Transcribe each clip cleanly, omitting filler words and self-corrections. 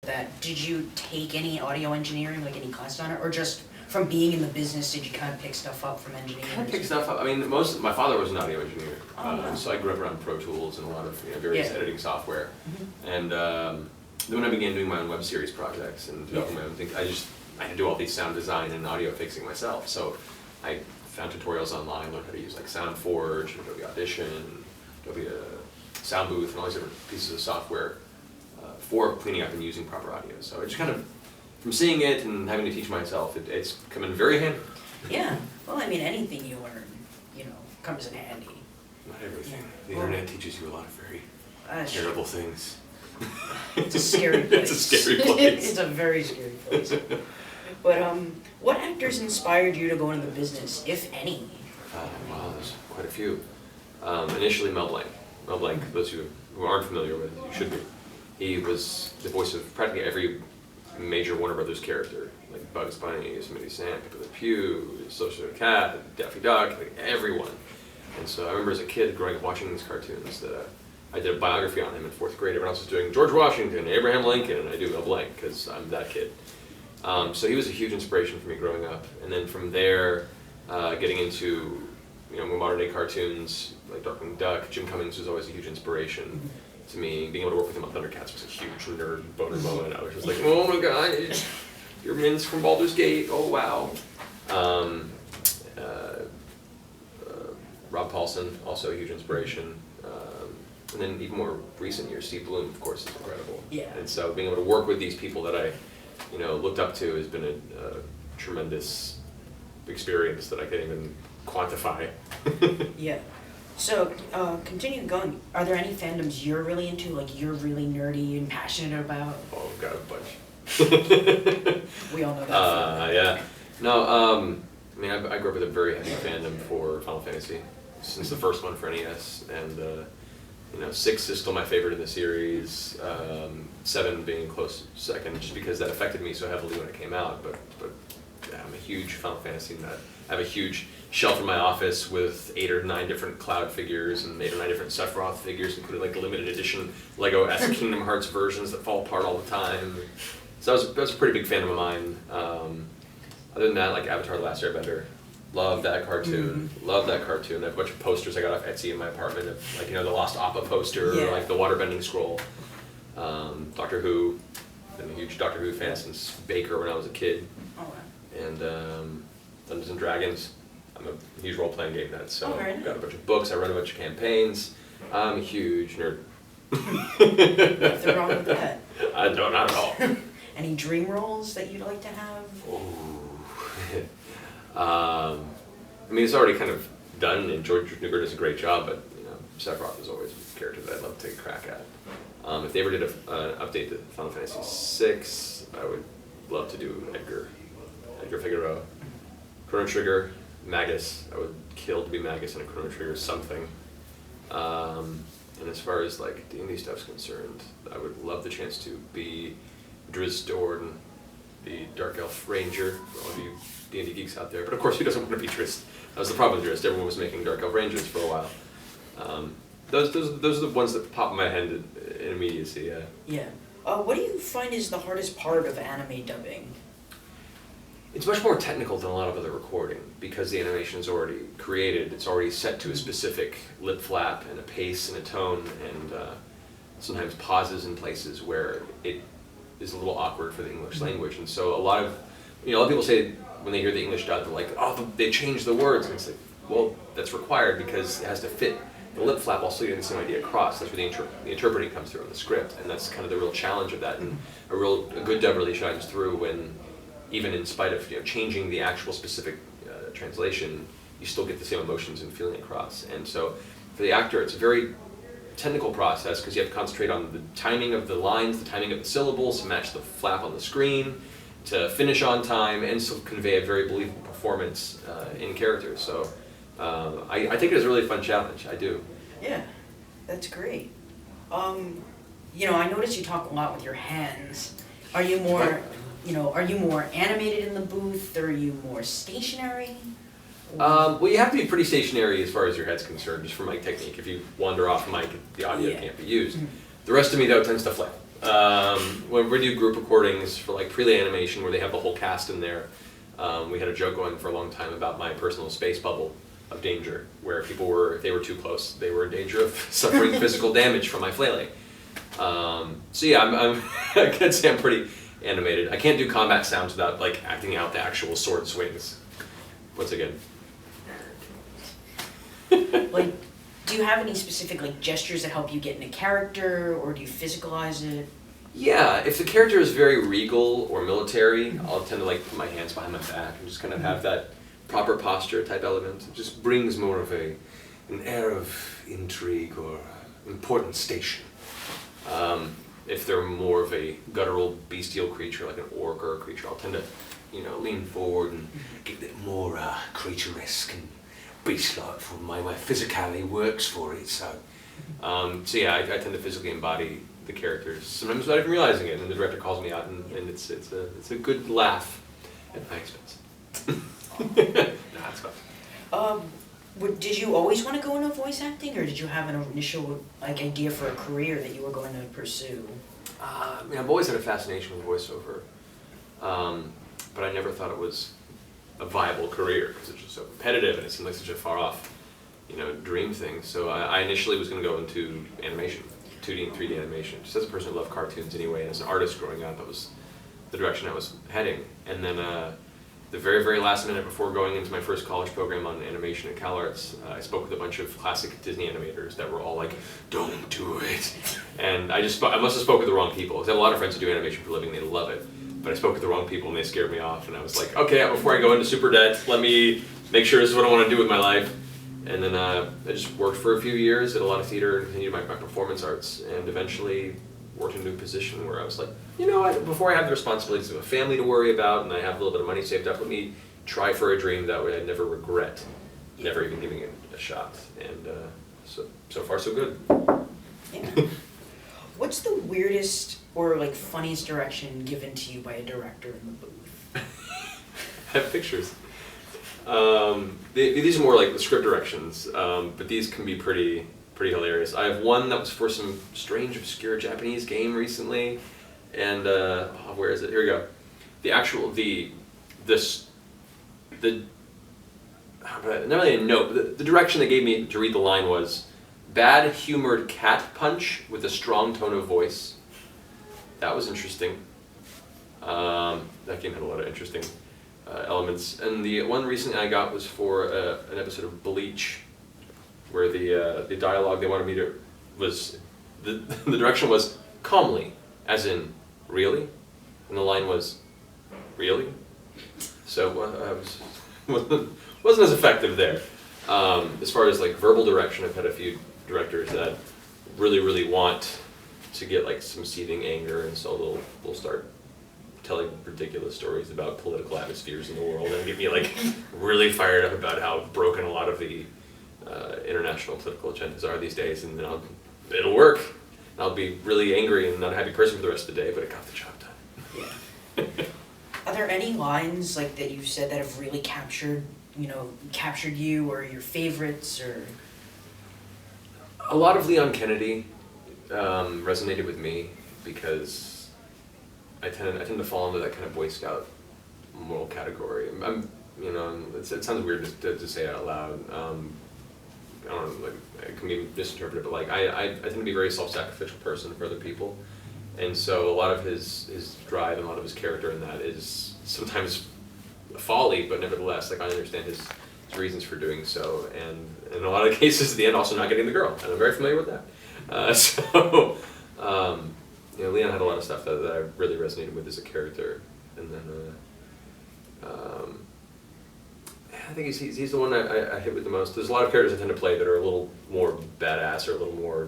that, did you take any audio engineering, like any classes on it, or just from being in the business, did you kind of pick stuff up from engineering? I picked stuff up. I mean, my father was an audio engineer, wow. so I grew up around Pro Tools and a lot of various editing software. And then when I began doing my own web series projects and developing my own things, I had to do all these sound design and audio fixing myself. So I found tutorials online, learned how to use like SoundForge, Adobe Audition, Adobe Sound Booth, and all these different pieces of software for cleaning up and using proper audio. So I just kind of, from seeing it and having to teach myself, it's come in very handy. Yeah, well, I mean, anything you learn, comes in handy. Not everything. The internet teaches you a lot of very terrible things. It's a scary place. It's a scary place. It's a very scary place. But what actors inspired you to go into the business, if any? Well, there's quite a few. Initially, Mel Blanc. Mel Blanc, those who aren't familiar with, you should be. He was the voice of practically every major Warner Brothers character, like Bugs Bunny, Yosemite Sam, Pepe Le Pew, Social Cat, Daffy Duck, like everyone. And so I remember as a kid growing up watching these cartoons that I did a biography on him in 4th grade. Everyone else was doing George Washington, Abraham Lincoln, and I do Mel Blanc because I'm that kid. So he was a huge inspiration for me growing up. And then from there, getting into more modern day cartoons like Darkwing Duck, Jim Cummings was always a huge inspiration to me. Being able to work with him on Thundercats was a huge nerd boner moment. I was just like, oh my god, you're Min's from Baldur's Gate, oh wow. Rob Paulson, also a huge inspiration. And then even more recent years, Steve Bloom, of course, is incredible. Yeah. And so being able to work with these people that I, looked up to has been a tremendous experience that I can't even quantify. Yeah. So, continue going. Are there any fandoms you're really into, like you're really nerdy and passionate about? Oh, I've got a bunch. We all know that. Yeah. No, I mean, I grew up with a very heavy fandom for Final Fantasy since the first one for NES, and 6 is still my favorite in the series. 7 being a close second, just because that affected me so heavily when it came out. But yeah, I'm a huge Final Fantasy nut. I have a huge shelf in my office with 8 or 9 different Cloud figures and 8 or 9 different Sephiroth figures, including like limited edition Lego-esque Kingdom Hearts versions that fall apart all the time. So that was a pretty big fandom of mine. Other than that, like Avatar: The Last Airbender, love that cartoon. Love that cartoon. I have a bunch of posters I got off Etsy in my apartment of like the Lost Appa poster, or like the waterbending scroll. Doctor Who, been a huge Doctor Who fan since Baker when I was a kid. Oh, wow. And Dungeons and Dragons. I'm a huge role-playing game nut, so I've got a bunch of books, I run a bunch of campaigns. I'm a huge nerd. Nothing wrong with that. I don't, not at all. Any dream roles that you'd like to have? I mean, it's already kind of done, and George Newgar does a great job, but Sephiroth is always a character that I'd love to take a crack at. If they ever did an update to Final Fantasy VI, I would love to do Edgar Figueroa. Chrono Trigger, Magus. I would kill to be Magus in a Chrono Trigger something. And as far as like D&D stuff's concerned, I would love the chance to be Driz Dorn, the Dark Elf Ranger, for all of you D&D geeks out there. But of course, who doesn't want to be Driz? That was the problem with Driz. Everyone was making Dark Elf Rangers for a while. Those are the ones that pop in my head in immediacy, yeah. Yeah. What do you find is the hardest part of anime dubbing? It's much more technical than a lot of other recording because the animation is already created. It's already set to a specific lip flap and a pace and a tone, and sometimes pauses in places where it is a little awkward for the English language. And so a lot of people say when they hear the English dub, they're like, oh, they changed the words. And it's like, well, that's required because it has to fit the lip flap while still getting the same idea across. That's where the interpreting comes through in the script, and that's kind of the real challenge of that. And a good dub really shines through when, even in spite of changing the actual specific translation, you still get the same emotions and feeling across. And so for the actor, it's a very technical process because you have to concentrate on the timing of the lines, the timing of the syllables to match the flap on the screen, to finish on time, and still convey a very believable performance in character. So I take it as a really fun challenge. I do. Yeah, that's great. I notice you talk a lot with your hands. Are you more... are you more animated in the booth, or are you more stationary? Well, you have to be pretty stationary as far as your head's concerned, just for mic technique. If you wander off mic, the audio can't be used. The rest of me, though, tends to flip. When we do group recordings for like pre-lay animation where they have the whole cast in there, we had a joke going for a long time about my personal space bubble of danger, where people were, if they were too close, they were in danger of suffering physical damage from my flailing. So yeah, I can say I'm pretty animated. I can't do combat sounds without like acting out the actual sword swings. Once again. Like, do you have any specific like gestures that help you get in a character, or do you physicalize it? Yeah, if the character is very regal or military, I'll tend to like put my hands behind my back and just kind of have that proper posture type element. It just brings more of an air of intrigue or important station. If they're more of a guttural bestial creature like an orc or a creature, I'll tend to, lean forward and get a bit more creature-esque and beast-like for my physicality works for it. So yeah, I tend to physically embody the characters, sometimes without even realizing it, and the director calls me out, and it's a good laugh at my expense. Nah, it's fun. Did you always want to go into voice acting, or did you have an initial idea for a career that you were going to pursue? I've always had a fascination with voiceover, but I never thought it was a viable career because it's just so competitive and it seemed like such a far off, dream thing. So I initially was going to go into animation, 2D and 3D animation. Just as a person who loved cartoons anyway, and as an artist growing up, that was the direction I was heading. And then the very, very last minute before going into my first college program on animation at CalArts, I spoke with a bunch of classic Disney animators that were all like, "Don't do it." And I must have spoke with the wrong people. 'Cause I have a lot of friends who do animation for a living, they love it. But I spoke with the wrong people and they scared me off. And I was like, okay, before I go into super debt, let me make sure this is what I want to do with my life. And then I just worked for a few years at a lot of theater and continued my performance arts, and eventually worked into a position where I was like, before I have the responsibilities of a family to worry about and I have a little bit of money saved up, let me try for a dream that way I'd never regret never even giving it a shot. And so far so good. Yeah. What's the weirdest or funniest direction given to you by a director in the booth? I have pictures. These are more like the script directions, but these can be pretty hilarious. I have one that was for some strange, obscure Japanese game recently, and where is it? Here we go. Not really a note, but the direction they gave me to read the line was, "Bad humored cat punch with a strong tone of voice." That was interesting. That game had a lot of interesting elements. And the one recently I got was for an episode of Bleach, where the dialogue they wanted me to was the direction was calmly, as in really, and the line was really. So I wasn't as effective there. As far as verbal direction, I've had a few directors that really want to get some seething anger, and so they'll start telling ridiculous stories about political atmospheres in the world and get me really fired up about how broken a lot of the international political agendas are these days, and then it'll work. And I'll be really angry and not a happy person for the rest of the day, but it got the job done. Yeah. Are there any lines that you've said that have really captured you, or your favorites, or? A lot of Leon Kennedy resonated with me because I tend to fall into that kind of Boy Scout moral category. It sounds weird to say it out loud. I don't know, it can be misinterpreted, but I tend to be a very self-sacrificial person for other people, and so a lot of his drive and a lot of his character in that is sometimes folly, but nevertheless, I understand his reasons for doing so, and in a lot of cases, at the end, also not getting the girl, and I'm very familiar with that. Leon had a lot of stuff that I really resonated with as a character, and then I think he's the one I hit with the most. There's a lot of characters I tend to play that are a little more badass or a little more,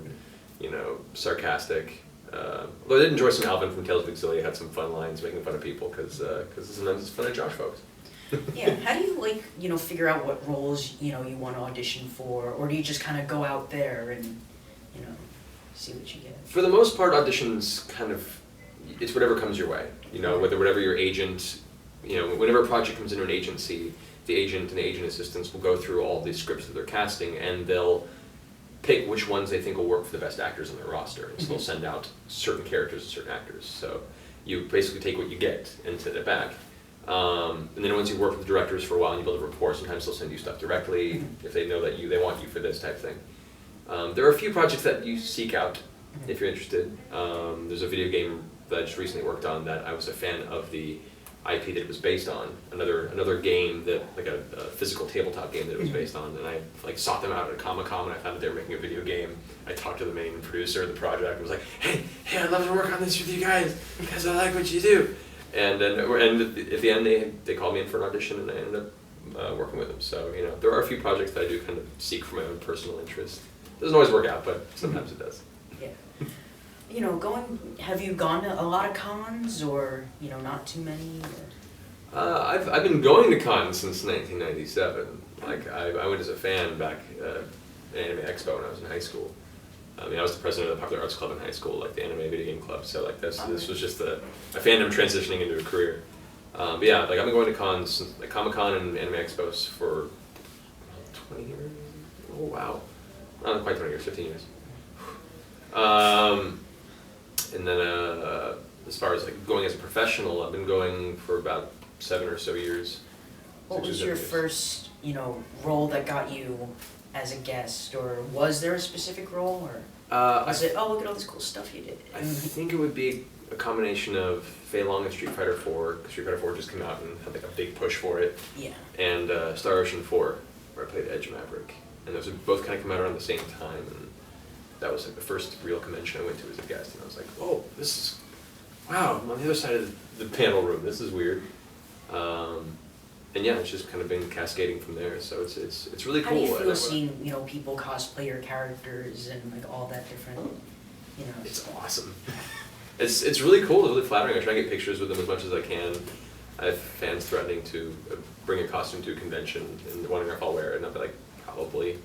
sarcastic. Although I did enjoy some Alvin from Tales of Exillia, had some fun lines making fun of people, because sometimes it's fun to josh folks. Yeah, how do you figure out what roles you want to audition for, or do you just kind of go out there and see what you get? For the most part, auditions it's whatever comes your way. Whatever your agent, whenever a project comes into an agency, the agent and agent assistants will go through all the scripts that they're casting, and they'll pick which ones they think will work for the best actors on their roster. And so they'll send out certain characters to certain actors. So you basically take what you get and send it back. And then once you work with the directors for a while and you build a rapport, sometimes they'll send you stuff directly if they know that they want you for this type thing. There are a few projects that you seek out if you're interested. There's a video game that I just recently worked on that I was a fan of the IP that it was based on. Another game that like a physical tabletop game that it was based on, and I like sought them out at Comic-Con when I found that they were making a video game. I talked to the main producer of the project and was like, hey, I'd love to work on this with you guys because I like what you do. And then at the end they called me in for an audition and I ended up working with them. So there are a few projects that I do kind of seek for my own personal interest. Doesn't always work out, but sometimes it does. Yeah. Have you gone to a lot of cons or, not too many? Or? I've been going to cons since 1997. Like I went as a fan back at Anime Expo when I was in high school. I was the president of the Popular Arts Club in high school, like the anime video game club. So like this was just a fandom transitioning into a career. But yeah, like I've been going to cons, since, like Comic-Con and Anime Expos for 20 years. Oh wow, not quite 20 years, 15 years. And then as far as like going as a professional, I've been going for about 7 or so years. What was your first, role that got you as a guest, or was there a specific role, or was it, oh, look at all this cool stuff you did? I think it would be a combination of Fei Long and Street Fighter 4, because Street Fighter 4 just came out and had like a big push for it. Yeah. And Star Ocean 4, where I played Edge Maverick. And those would both kind of come out around the same time. And that was like the first real convention I went to as a guest. And I was like, oh, this is, wow, I'm on the other side of the panel room. This is weird. And yeah, it's just kind of been cascading from there. So it's really cool. How do you feel seeing, people cosplay your characters and like all that different, It's awesome. It's really cool. It's really flattering. I try to get pictures with them as much as I can. I have fans threatening to bring a costume to a convention and wondering if I'll wear it, and I'll be like, probably,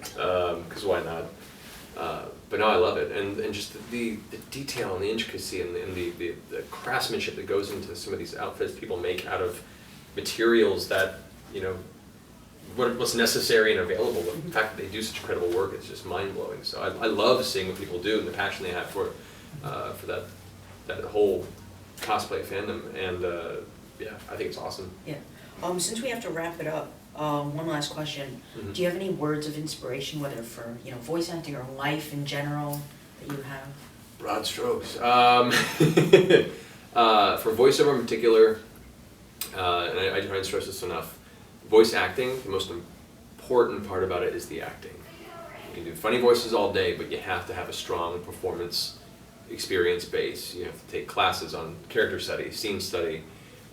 because why not? But no, I love it, and just the detail and the intricacy and the craftsmanship that goes into some of these outfits people make out of materials that, what's necessary and available. The fact that they do such incredible work is just mind-blowing. So I love seeing what people do and the passion they have for that whole cosplay fandom, and yeah, I think it's awesome. Yeah. Since we have to wrap it up, one last question. Mm-hmm. Do you have any words of inspiration, whether for voice acting or life in general, that you have? Broad strokes. For voiceover in particular, and I try and stress this enough, voice acting, the most important part about it is the acting. You can do funny voices all day, but you have to have a strong performance experience base. You have to take classes on character study, scene study,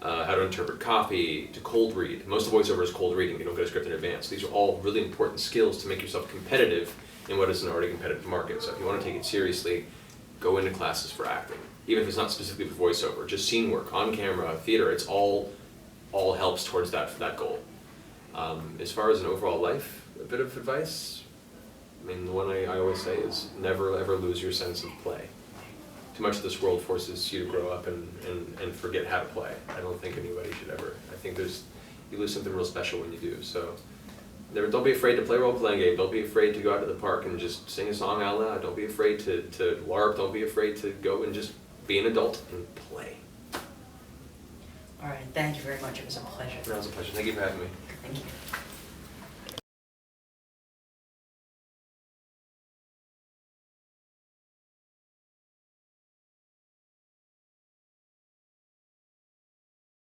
how to interpret copy, to cold read. Most of voiceover is cold reading. You don't get a script in advance. These are all really important skills to make yourself competitive in what is an already competitive market. So if you want to take it seriously, go into classes for acting. Even if it's not specifically for voiceover, just scene work, on camera, theater, it's all helps towards that goal. As far as an overall life, a bit of advice, the one I always say is never ever lose your sense of play. Too much of this world forces you to grow up and forget how to play. I don't think anybody should ever. I think you lose something real special when you do. So don't be afraid to play a role-playing game. Don't be afraid to go out to the park and just sing a song out loud. Don't be afraid to LARP. Don't be afraid to go and just be an adult and play. All right, thank you very much. It was a pleasure. It was a pleasure. Thank you for having me. Thank you.